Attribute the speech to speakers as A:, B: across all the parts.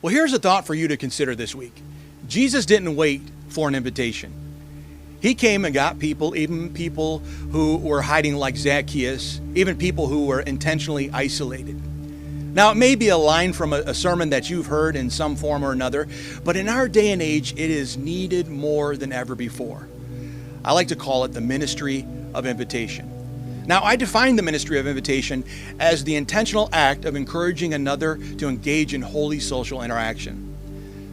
A: Well, here's a thought for you to consider this week. Jesus didn't wait for an invitation. He came and got people, even people who were hiding like Zacchaeus, even people who were intentionally isolated. Now, it may be a line from a sermon that you've heard in some form or another, but in our day and age, it is needed more than ever before. I like to call it the ministry of invitation. Now, I define the ministry of invitation as the intentional act of encouraging another to engage in holy social interaction.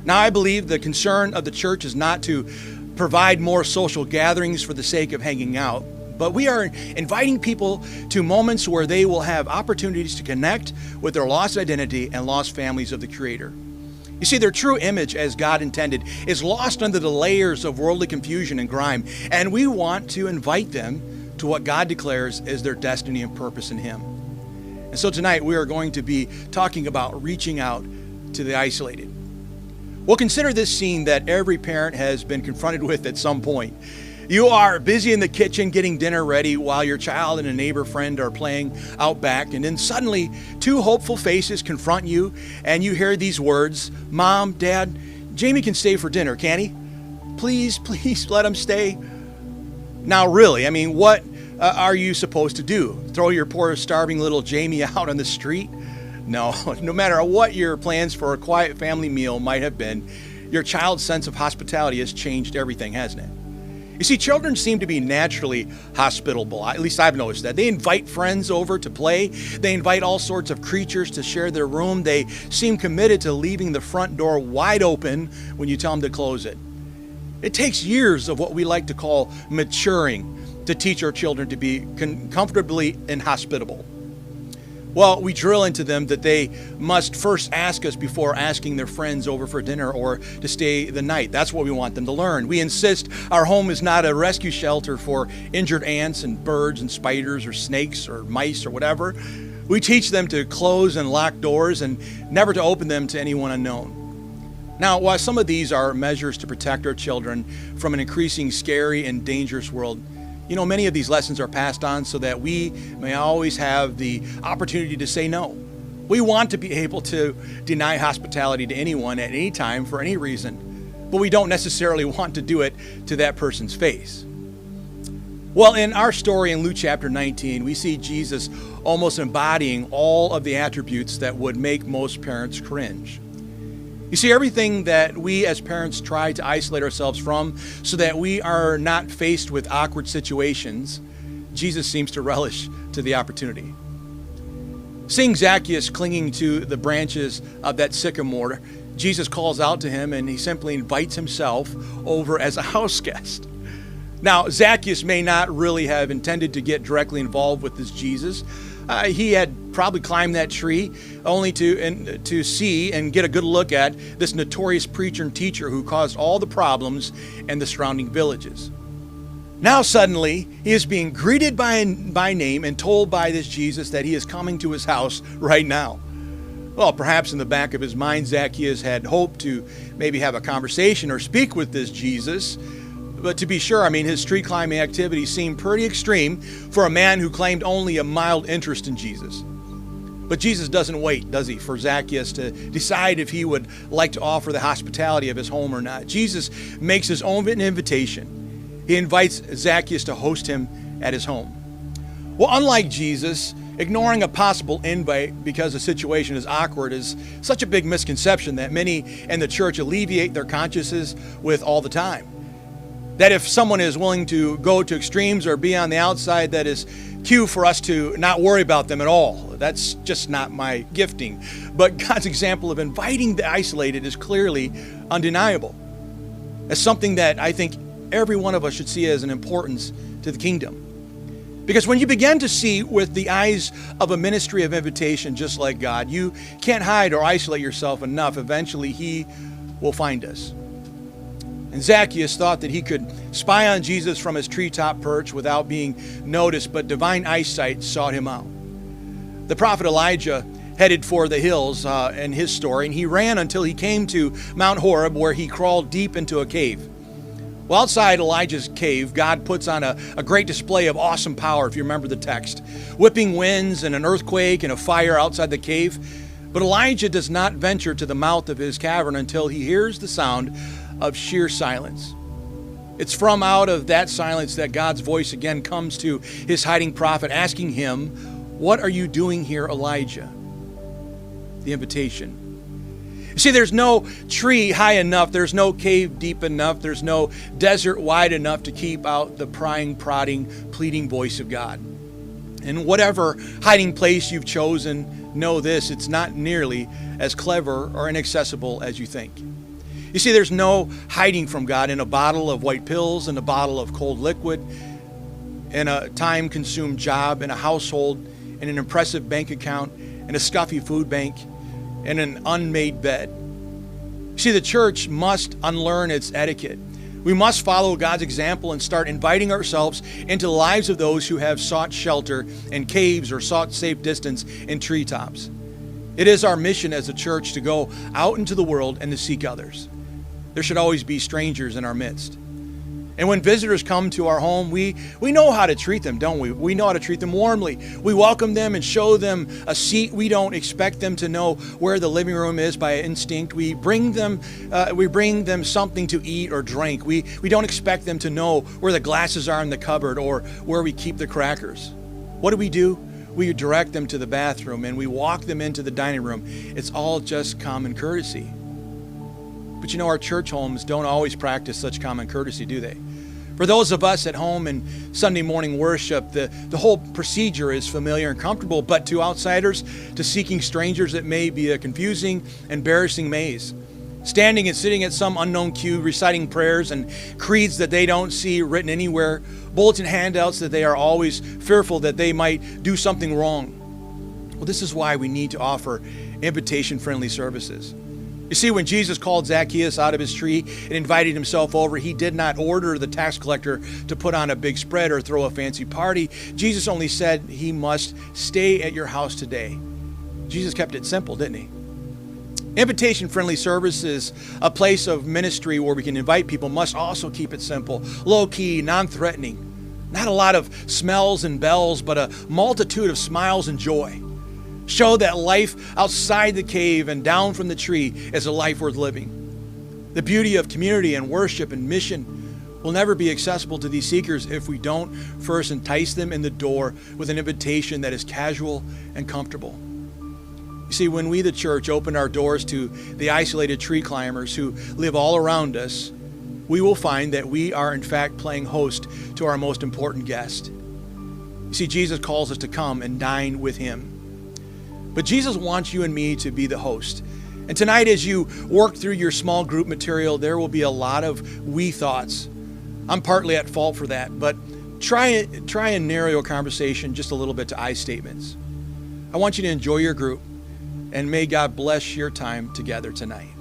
A: Now, I believe the concern of the church is not to provide more social gatherings for the sake of hanging out, but we are inviting people to moments where they will have opportunities to connect with their lost identity and lost families of the Creator. You see, their true image as God intended is lost under the layers of worldly confusion and grime, and we want to invite them to what God declares is their destiny and purpose in Him. And so tonight we are going to be talking about reaching out to the isolated. Well, consider this scene that every parent has been confronted with at some point. You are busy in the kitchen getting dinner ready while your child and a neighbor friend are playing out back, and then suddenly two hopeful faces confront you and you hear these words, "Mom, Dad, Jamie can stay for dinner, can't he? Please let him stay." Now really, what are you supposed to do? Throw your poor starving little Jamie out on the street? No matter what your plans for a quiet family meal might have been, your child's sense of hospitality has changed everything, hasn't it? You see, children seem to be naturally hospitable. At least I've noticed that. They invite friends over to play. They invite all sorts of creatures to share their room. They seem committed to leaving the front door wide open when you tell them to close it. It takes years of what we like to call maturing to teach our children to be comfortably inhospitable. Well, we drill into them that they must first ask us before asking their friends over for dinner or to stay the night. That's what we want them to learn. We insist our home is not a rescue shelter for injured ants and birds and spiders or snakes or mice or whatever. We teach them to close and lock doors and never to open them to anyone unknown. Now, while some of these are measures to protect our children from an increasing scary and dangerous world, many of these lessons are passed on so that we may always have the opportunity to say no. We want to be able to deny hospitality to anyone at any time for any reason, but we don't necessarily want to do it to that person's face. Well, in our story in Luke chapter 19, we see Jesus almost embodying all of the attributes that would make most parents cringe. You see, everything that we as parents try to isolate ourselves from so that we are not faced with awkward situations, Jesus seems to relish to the opportunity. Seeing Zacchaeus clinging to the branches of that sycamore, Jesus calls out to him and he simply invites himself over as a house guest. Now, Zacchaeus may not really have intended to get directly involved with this Jesus. He had probably climbed that tree only to see and get a good look at this notorious preacher and teacher who caused all the problems in the surrounding villages. Now suddenly, he is being greeted by name and told by this Jesus that he is coming to his house right now. Well, perhaps in the back of his mind, Zacchaeus had hoped to maybe have a conversation or speak with this Jesus. But to be sure, his tree climbing activities seemed pretty extreme for a man who claimed only a mild interest in Jesus. But Jesus doesn't wait, does he, for Zacchaeus to decide if he would like to offer the hospitality of his home or not. Jesus makes his own invitation. He invites Zacchaeus to host him at his home. Well, unlike Jesus, ignoring a possible invite because the situation is awkward is such a big misconception that many in the church alleviate their consciences with all the time. That if someone is willing to go to extremes or be on the outside, that is cue for us to not worry about them at all. That's just not my gifting. But God's example of inviting the isolated is clearly undeniable. As something that I think every one of us should see as an importance to the kingdom. Because when you begin to see with the eyes of a ministry of invitation just like God, you can't hide or isolate yourself enough. Eventually, He will find us. And Zacchaeus thought that he could spy on Jesus from his treetop perch without being noticed, but divine eyesight sought him out. The prophet Elijah headed for the hills in his story, and he ran until he came to Mount Horeb, where he crawled deep into a cave. Well, outside Elijah's cave, God puts on a great display of awesome power, if you remember the text. Whipping winds and an earthquake and a fire outside the cave. But Elijah does not venture to the mouth of his cavern until he hears the sound of sheer silence. It's from out of that silence that God's voice again comes to his hiding prophet, asking him, "What are you doing here, Elijah?" The invitation. You see, there's no tree high enough, there's no cave deep enough, there's no desert wide enough to keep out the prying, prodding, pleading voice of God. And whatever hiding place you've chosen, know this, it's not nearly as clever or inaccessible as you think. You see, there's no hiding from God in a bottle of white pills, in a bottle of cold liquid, in a time-consumed job, in a household, in an impressive bank account, in a stuffy food bank, in an unmade bed. See, the church must unlearn its etiquette. We must follow God's example and start inviting ourselves into the lives of those who have sought shelter in caves or sought safe distance in treetops. It is our mission as a church to go out into the world and to seek others. There should always be strangers in our midst. And when visitors come to our home, we know how to treat them, don't we? We know how to treat them warmly. We welcome them and show them a seat. We don't expect them to know where the living room is by instinct. We bring them something to eat or drink. We don't expect them to know where the glasses are in the cupboard or where we keep the crackers. What do? We direct them to the bathroom and we walk them into the dining room. It's all just common courtesy. But you know, our church homes don't always practice such common courtesy, do they? For those of us at home in Sunday morning worship, the whole procedure is familiar and comfortable, but to outsiders, to seeking strangers, it may be a confusing, embarrassing maze. Standing and sitting at some unknown pew, reciting prayers and creeds that they don't see written anywhere, bulletin handouts that they are always fearful that they might do something wrong. Well, this is why we need to offer invitation-friendly services. You see, when Jesus called Zacchaeus out of his tree and invited himself over, he did not order the tax collector to put on a big spread or throw a fancy party. Jesus only said he must stay at your house today. Jesus kept it simple, didn't he? Invitation-friendly service is a place of ministry where we can invite people, must also keep it simple, low-key, non-threatening. Not a lot of smells and bells, but a multitude of smiles and joy. Show that life outside the cave and down from the tree is a life worth living. The beauty of community and worship and mission will never be accessible to these seekers if we don't first entice them in the door with an invitation that is casual and comfortable. You see, when we, the church, open our doors to the isolated tree climbers who live all around us, we will find that we are in fact playing host to our most important guest. You see, Jesus calls us to come and dine with him. But Jesus wants you and me to be the host. And tonight, as you work through your small group material, there will be a lot of we thoughts. I'm partly at fault for that, but try and narrow your conversation just a little bit to I statements. I want you to enjoy your group, and may God bless your time together tonight.